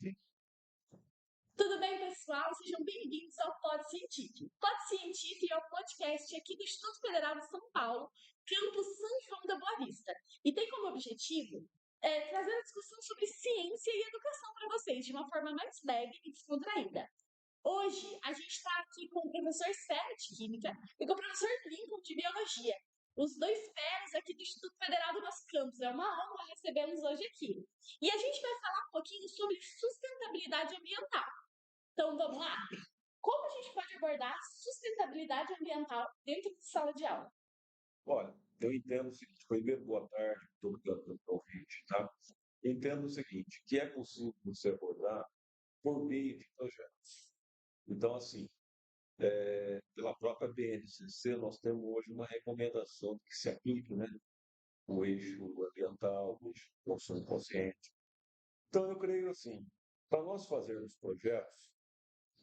Tudo bem, pessoal? Sejam bem-vindos ao Pod Científico. Pod Científico é o podcast aqui do Instituto Federal de São Paulo, campus São João da Boa Vista. E tem como objetivo trazer a discussão sobre ciência e educação para vocês, de uma forma mais leve e descontraída. Hoje, a gente está aqui com o professor Sérgio de Química e com o professor Lincoln de Biologia. Os dois feras aqui do Instituto Federal do nosso campus. É uma honra recebê-los hoje aqui. E a gente vai falar um pouquinho sobre sustentabilidade ambiental. Então, vamos lá? Como a gente pode abordar sustentabilidade ambiental dentro de sala de aula? Olha, eu entendo o seguinte, primeiro, boa tarde, todo mundo que ouvinte, tá? Eu entendo o seguinte, que é possível você abordar por meio de projetos. Então, assim, pela própria BNCC, nós temos hoje uma recomendação que se aplique, né? O eixo ambiental, o eixo do consumo consciente. Então, eu creio assim, para nós fazermos projetos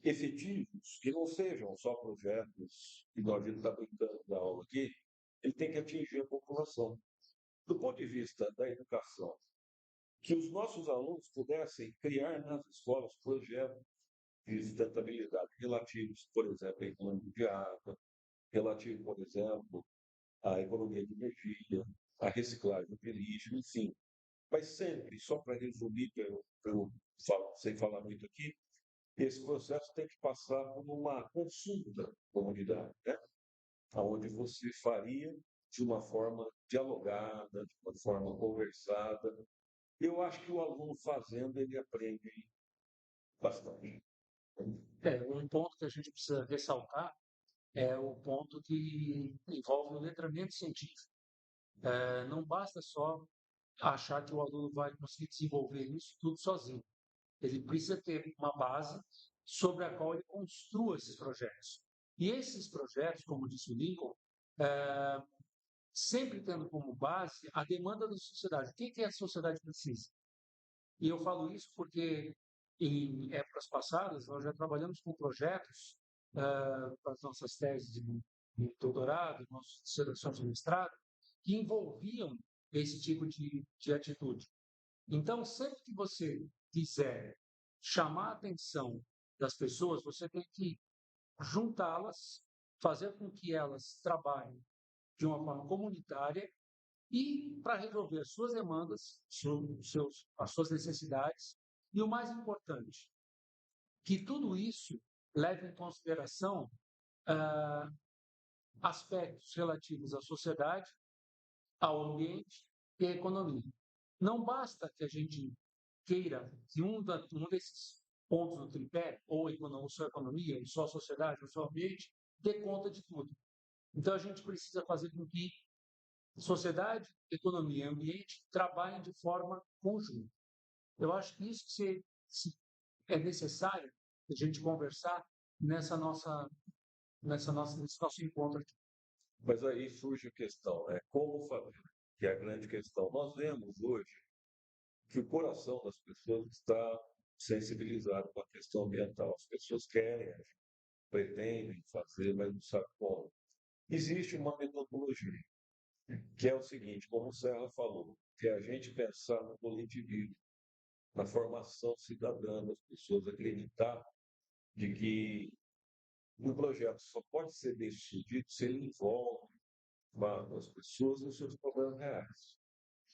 efetivos, que não sejam só projetos que nós está brincando da aula aqui, ele tem que atingir a população. Do ponto de vista da educação, que os nossos alunos pudessem criar nas escolas projetos de sustentabilidade relativos, por exemplo, à economia de água, relativo, por exemplo, à economia de energia, à reciclagem de lixo, enfim. Mas sempre, só para resumir, que eu falo, sem falar muito aqui, esse processo tem que passar por uma consulta comunitária, né? Onde você faria de uma forma dialogada, de uma forma conversada. Eu acho que o aluno fazendo, ele aprende bastante. Um ponto que a gente precisa ressaltar é o ponto que envolve o letramento científico. Não basta só achar que o aluno vai conseguir desenvolver isso tudo sozinho. Ele precisa ter uma base sobre a qual ele construa esses projetos. E esses projetos, como disse o Lincoln, sempre tendo como base a demanda da sociedade. O que a sociedade precisa? E eu falo isso porque, em épocas passadas, nós já trabalhamos com projetos para as nossas teses de doutorado, nossas dissertações de mestrado, que envolviam esse tipo de atitude. Então, sempre que você quiser chamar a atenção das pessoas, você tem que juntá-las, fazer com que elas trabalhem de uma forma comunitária e para resolver as suas demandas, as suas necessidades, e o mais importante, que tudo isso leve em consideração aspectos relativos à sociedade, ao ambiente e à economia. Não basta que a gente queira que um desses pontos do tripé, ou só a economia, ou só a sociedade, ou só o ambiente, dê conta de tudo. Então, a gente precisa fazer com que sociedade, economia e ambiente trabalhem de forma conjunta. Eu acho que isso é necessário a gente conversar nesse nosso encontro aqui. Mas aí surge a questão, né? Como fazer? Que é a grande questão. Nós vemos hoje que o coração das pessoas está sensibilizado com a questão ambiental. As pessoas querem, pretendem fazer, mas não sabem como. Existe uma metodologia, que é o seguinte, como o Serra falou, que é a gente pensar no coletivismo, na formação cidadã das pessoas, acreditar de que um projeto só pode ser decidido se ele envolve as pessoas nos seus problemas reais.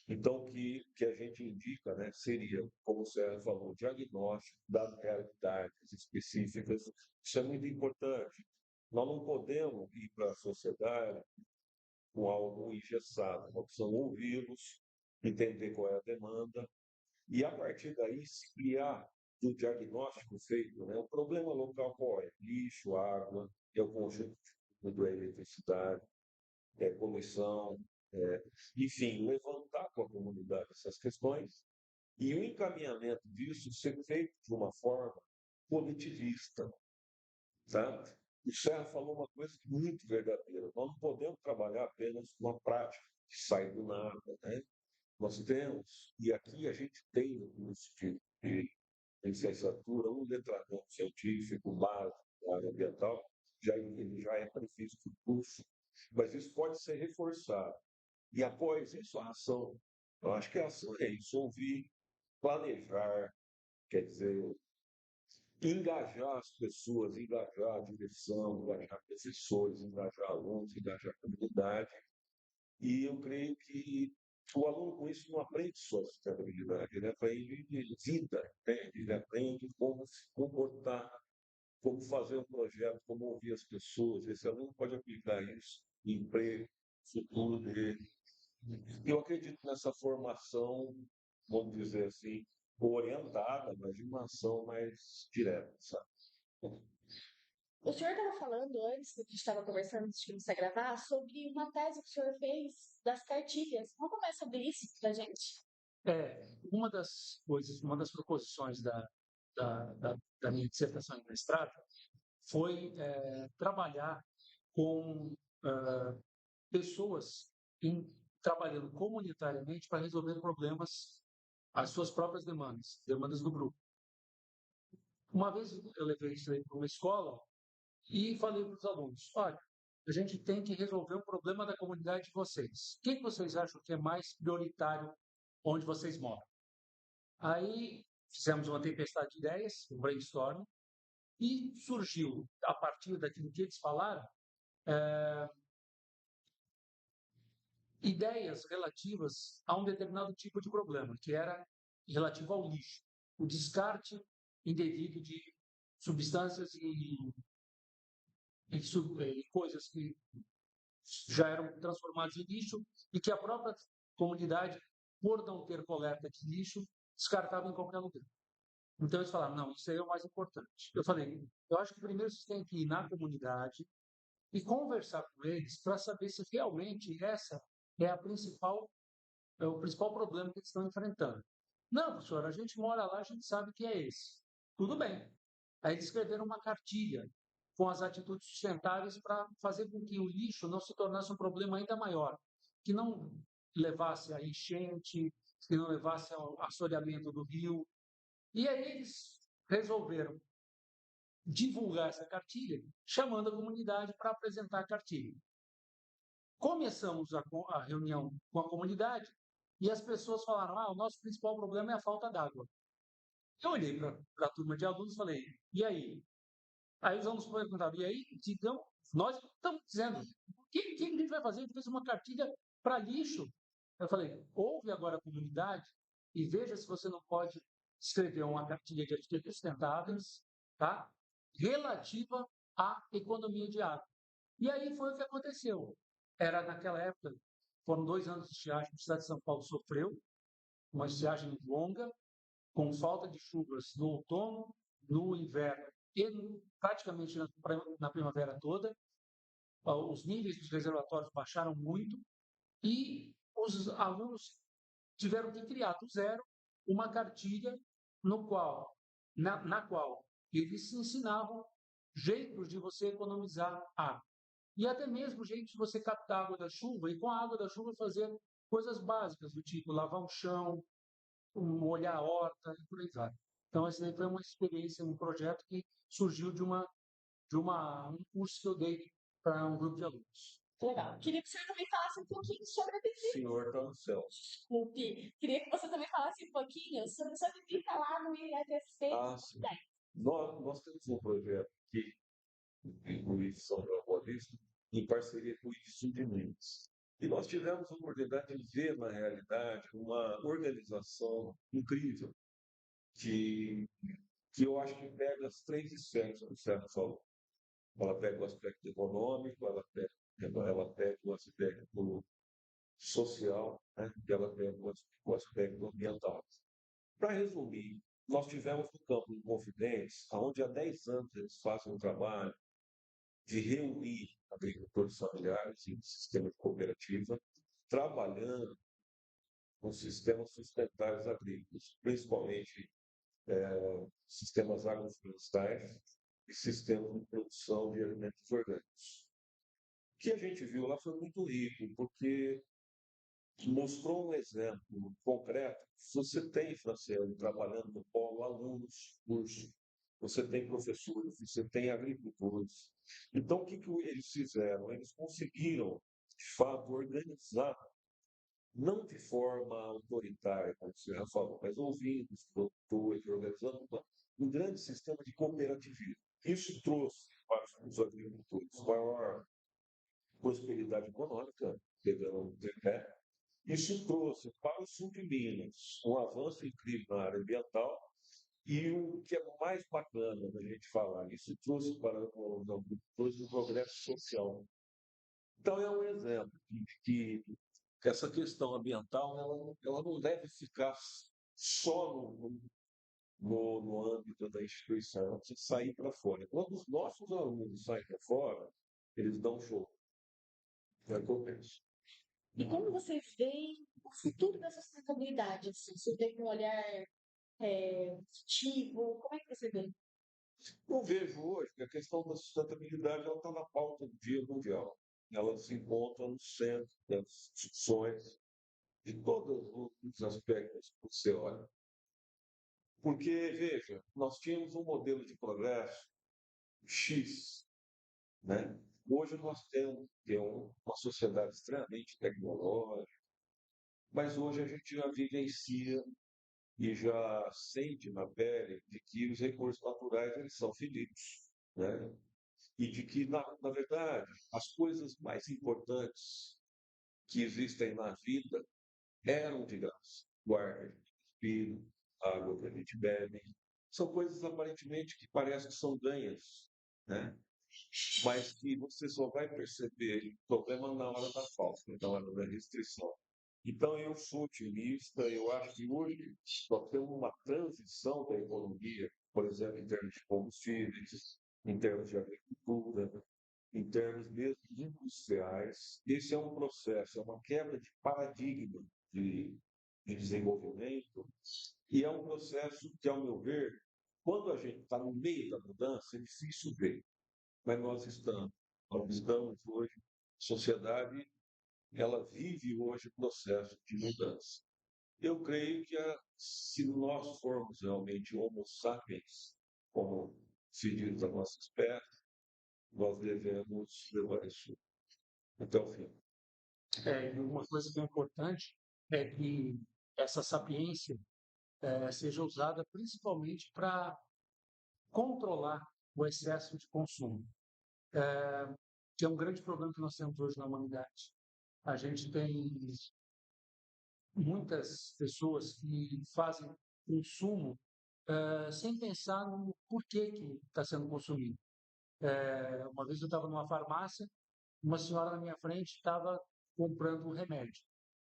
Então, o que a gente indica, né, seria, como o Serra falou, diagnóstico das realidades específicas. Isso é muito importante. Nós não podemos ir para a sociedade com algo engessado. Nós precisamos ouvi-los, entender qual é a demanda, e, a partir daí, se criar do diagnóstico feito, né, o problema local qual é? Lixo, água, é o conjunto da eletricidade, poluição, enfim, levantar com a comunidade essas questões e o encaminhamento disso ser feito de uma forma coletivista. Tá? O Serra falou uma coisa muito verdadeira. Nós não podemos trabalhar apenas com a prática que sai do nada. Né? Nós temos, e aqui a gente tem no curso de licenciatura, um letramento científico básico da área ambiental, ele já é previsto no curso, mas isso pode ser reforçado. E após isso, a ação. Eu acho que a ação é isso, ouvir, planejar, Quer dizer, engajar as pessoas, engajar a direção, engajar professores, engajar alunos, engajar a comunidade. E eu creio que o aluno com isso não aprende só sustentabilidade, ele aprende vida, né? Ele aprende como se comportar, como fazer um projeto, como ouvir as pessoas. Esse aluno pode aplicar isso em emprego, futuro dele. Eu acredito nessa formação, vamos dizer assim, orientada, mas de uma ação mais direta, sabe? O senhor estava falando antes, que a gente estava conversando antes de começar a gravar, sobre uma tese que o senhor fez das cartilhas. Vamos falar sobre isso pra gente? Uma das coisas, uma das proposições da minha dissertação de mestrado foi trabalhar com pessoas trabalhando comunitariamente para resolver problemas, as suas próprias demandas do grupo. Uma vez eu levei isso aí para uma escola e falei para os alunos: olha, a gente tem que resolver o problema da comunidade de vocês. O que vocês acham que é mais prioritário onde vocês moram? Aí fizemos uma tempestade de ideias, um brainstorm, e surgiu, a partir daquilo que eles falaram, ideias relativas a um determinado tipo de problema, que era relativo ao lixo, o descarte indevido de substâncias e coisas que já eram transformadas em lixo e que a própria comunidade, por não ter coleta de lixo, descartava em qualquer lugar. Então eles falaram: não, isso aí é o mais importante. Eu falei: eu acho que primeiro vocês têm que ir na comunidade e conversar com eles para saber se realmente essa é o principal problema que eles estão enfrentando. Não, professor, a gente mora lá, a gente sabe que é esse. Tudo bem. Aí eles escreveram uma cartilha com as atitudes sustentáveis para fazer com que o lixo não se tornasse um problema ainda maior, que não levasse a enchente, que não levasse ao assoreamento do rio. E aí eles resolveram divulgar essa cartilha, chamando a comunidade para apresentar a cartilha. Começamos a reunião com a comunidade e as pessoas falaram: o nosso principal problema é a falta d'água. Eu olhei para a turma de alunos e falei: e aí? Aí os alunos perguntaram: e aí? Então, nós estamos dizendo: o que a gente vai fazer? A gente fez uma cartilha para lixo. Eu falei: ouve agora a comunidade e veja se você não pode escrever uma cartilha de atitudes sustentáveis, tá? Relativa à economia de água. E aí foi o que aconteceu. Era naquela época, foram 2 anos de estiagem que a cidade de São Paulo sofreu, uma estiagem longa, com falta de chuvas no outono, no inverno e praticamente na primavera toda. Os níveis dos reservatórios baixaram muito e os alunos tiveram que criar do zero uma cartilha na qual eles ensinavam jeitos de você economizar água. E até mesmo jeitos de você captar água da chuva e com a água da chuva fazer coisas básicas, do tipo lavar o chão, molhar a horta e por aí vai. Então, essa foi uma experiência, um projeto que surgiu um curso que eu dei para um grupo de alunos. Legal. Queria que o senhor também falasse um pouquinho sobre a visita. Senhor está no céu. Desculpe. Queria que você também falasse um pouquinho sobre a sua visita lá no IFSP. Sim. Nós temos um projeto aqui, no IF São João Paulista, em parceria com o IF Sul de Minas. E nós tivemos a oportunidade de ver, na realidade, uma organização incrível, que eu acho que pega as 3 esferas que o Sérgio falou. Ela pega o aspecto econômico, ela pega o aspecto social, né? E ela pega o aspecto ambiental. Para resumir, nós tivemos no campo de Confidentes, onde há 10 anos eles fazem um trabalho de reunir agricultores familiares em sistema de cooperativa, trabalhando com sistemas sustentáveis agrícolas, principalmente sistemas agroflorestais e sistemas de produção de alimentos orgânicos. O que a gente viu lá foi muito rico, porque mostrou um exemplo concreto. Se você tem, Franciele, trabalhando no polo, alunos, curso, você tem professores, você tem agricultores. Então, o que eles fizeram? Eles conseguiram, de fato, organizar não de forma autoritária, como você já falou, mas ouvindo os produtores, organizando um grande sistema de cooperativismo. Isso trouxe para os agricultores maior prosperidade econômica, pegando o tripé. Isso trouxe para o sul de Minas um avanço incrível na área ambiental e o que é mais bacana da gente falar, isso trouxe para os agricultores um progresso social. Então, é um exemplo de que essa questão ambiental ela não deve ficar só no âmbito da instituição, ela precisa sair para fora. Quando os nossos alunos saem para fora, eles dão show. É o que eu penso. E como você vê o futuro da sustentabilidade? Assim, você vê com um olhar positivo? Como é que você vê? Eu vejo hoje que a questão da sustentabilidade ela está na pauta do Dia Mundial. Ela se encontra no centro das discussões de todos os aspectos que você olha. Porque, veja, nós tínhamos um modelo de progresso X, né? Hoje nós temos uma sociedade extremamente tecnológica, mas hoje a gente já vivencia e já sente na pele de que os recursos naturais eles são finitos, né? E de que, na verdade, as coisas mais importantes que existem na vida eram de graça. O ar que a gente respira, a água que a gente bebe, são coisas aparentemente que parecem que são ganhas, né? Mas que você só vai perceber o problema na hora da falta, na hora da restrição. Então, eu sou otimista, eu acho que hoje nós temos uma transição da economia, por exemplo, em termos de combustíveis, em termos de agricultura, em termos mesmo industriais. Esse é um processo, é uma quebra de paradigma de desenvolvimento, e é um processo que, ao meu ver, quando a gente está no meio da mudança, é difícil ver, mas nós estamos. Nós estamos hoje, a sociedade, ela vive hoje o processo de mudança. Eu creio que se nós formos realmente homo sapiens, como se diz a nossa espécie, nós devemos levar isso até o fim. E uma coisa que é importante é que essa sapiência seja usada principalmente para controlar o excesso de consumo, que é um grande problema que nós temos hoje na humanidade. A gente tem muitas pessoas que fazem consumo sem pensar no porquê que está sendo consumido. Uma vez eu estava numa farmácia, uma senhora na minha frente estava comprando um remédio.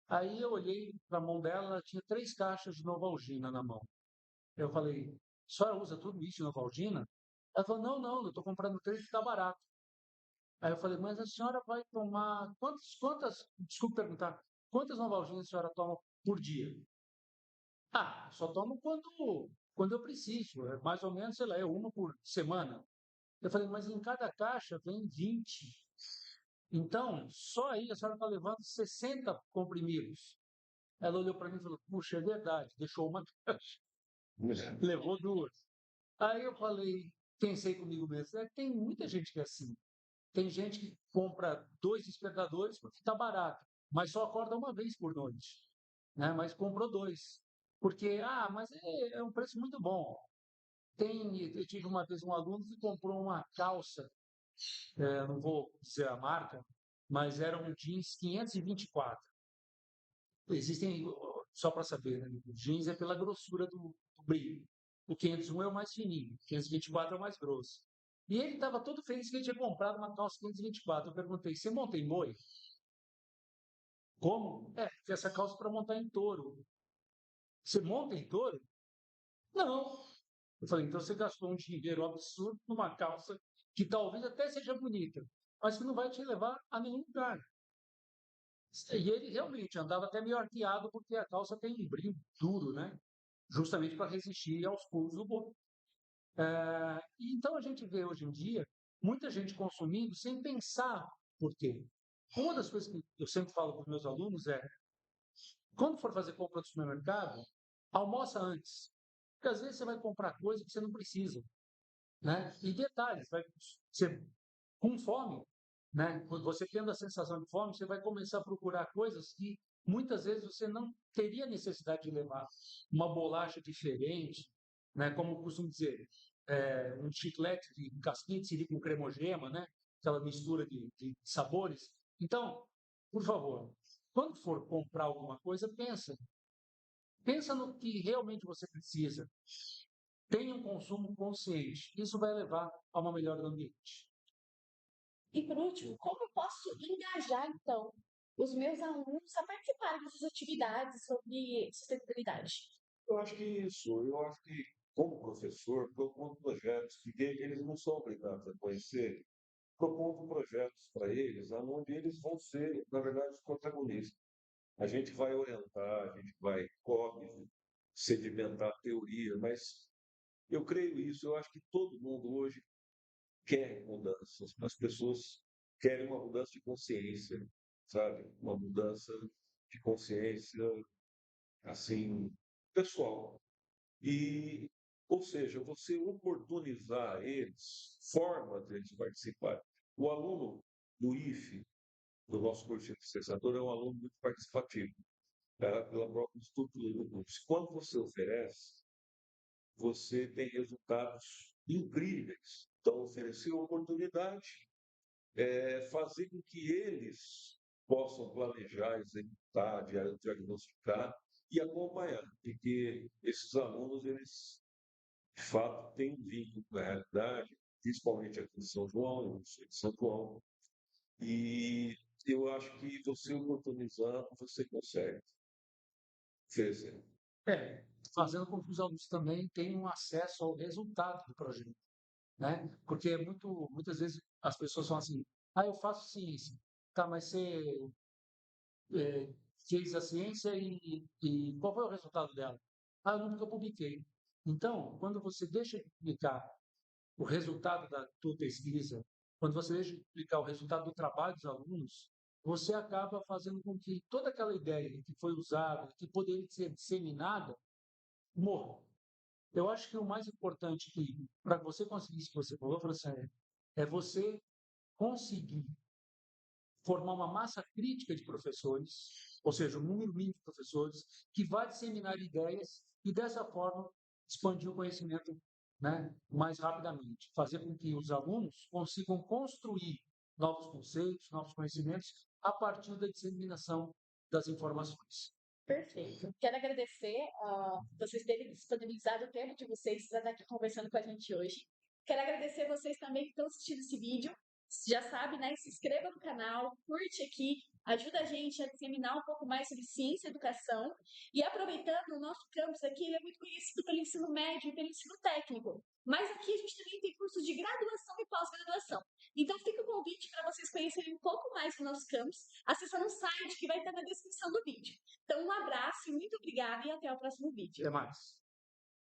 Aí eu olhei para a mão dela, ela tinha 3 caixas de Novalgina na mão. Eu falei, a senhora usa tudo isso de Novalgina? Ela falou, não, não, eu estou comprando 3 que está barato. Aí eu falei, mas a senhora vai tomar desculpe perguntar, quantas Novalginas a senhora toma por dia? Ah, só tomo quando eu preciso, é mais ou menos, sei lá, é uma por semana. Eu falei, mas em cada caixa vem 20. Então, só aí a senhora está levando 60 comprimidos. Ela olhou para mim e falou, puxa, é verdade, deixou uma caixa, levou 2. Aí eu falei, pensei comigo mesmo, tem muita gente que é assim. Tem gente que compra 2 despertadores porque está barato, mas só acorda uma vez por noite, né? Mas comprou 2. Porque, mas é um preço muito bom. Eu tive uma vez um aluno que comprou uma calça, não vou dizer a marca, mas era um jeans 524. Existem, só para saber, né? O jeans é pela grossura do brilho. O 501 é o mais fininho, o 524 é o mais grosso. E ele estava todo feliz que ele tinha comprado uma calça 524. Eu perguntei, você monta em boi? Como? Porque essa calça é para montar em touro. Você monta em touro? Não. Eu falei, então você gastou um dinheiro absurdo numa calça que talvez até seja bonita, mas que não vai te levar a nenhum lugar. E ele realmente andava até meio arqueado, porque a calça tem um brilho duro, né? Justamente para resistir aos pulos do boi. Então a gente vê hoje em dia muita gente consumindo sem pensar por quê. Uma das coisas que eu sempre falo para os meus alunos é, quando for fazer compra no supermercado, almoça antes. Porque às vezes você vai comprar coisa que você não precisa, né? E detalhes, você com fome, né? Quando você tendo a sensação de fome, você vai começar a procurar coisas que muitas vezes você não teria necessidade de levar uma bolacha diferente, né? Como eu costumo dizer, um chiclete de casquinha de siri com cremogema, né? Aquela mistura de sabores. Então, por favor, quando for comprar alguma coisa, pensa no que realmente você precisa. Tenha um consumo consciente. Isso vai levar a uma melhora do ambiente. E por último, como eu posso engajar, então, os meus alunos a participarem dessas atividades sobre sustentabilidade? Eu acho que isso, eu acho que, como professor, propondo projetos que eles não são obrigados a conhecer, propondo projetos para eles, onde eles vão ser, na verdade, os protagonistas. A gente vai orientar, a gente vai, óbvio, sedimentar a teoria, mas eu creio isso, eu acho que todo mundo hoje quer mudanças, as pessoas querem uma mudança de consciência, sabe? Uma mudança de consciência, assim, pessoal. E, ou seja, você oportunizar eles, formas deles participarem. O aluno do IFE, do nosso curso de licenciatura, é um aluno muito participativo, pela própria estrutura do curso. Quando você oferece, você tem resultados incríveis. Então, oferecer oportunidade, fazer com que eles possam planejar, executar, diagnosticar e acompanhar, porque esses alunos, eles, de fato, têm um vínculo com a realidade, principalmente aqui em São João, eu sou de São João, e eu acho que você oportunizando, você consegue oferecer. Fazendo com que os alunos também tenham acesso ao resultado do projeto, né? Porque muitas vezes as pessoas falam assim, eu faço ciência, tá, mas você fez a ciência e qual foi o resultado dela? Eu nunca publiquei. Então, quando você deixa de publicar o resultado da tua pesquisa, quando você deixa de publicar o resultado do trabalho dos alunos, você acaba fazendo com que toda aquela ideia que foi usada, que poderia ser disseminada, morra. Eu acho que o mais importante para você conseguir isso que você falou, Francine, é você conseguir formar uma massa crítica de professores, ou seja, um número mínimo de professores, que vai disseminar ideias e, dessa forma, expandir o conhecimento, né, mais rapidamente. Fazer com que os alunos consigam construir novos conceitos, novos conhecimentos, a partir da disseminação das informações. Perfeito. Quero agradecer vocês terem disponibilizado o tempo de vocês para estar aqui conversando com a gente hoje. Quero agradecer vocês também que estão assistindo esse vídeo. Já sabe, né? Se inscreva no canal, curte aqui, ajuda a gente a disseminar um pouco mais sobre ciência e educação. E aproveitando, o nosso campus aqui ele é muito conhecido pelo ensino médio e pelo ensino técnico. Mas aqui a gente também tem cursos de graduação e pós-graduação. Então fica o convite para vocês conhecerem um pouco mais do nosso campus, acessando o site que vai estar na descrição do vídeo. Então, um abraço, muito obrigada e até o próximo vídeo. Até mais.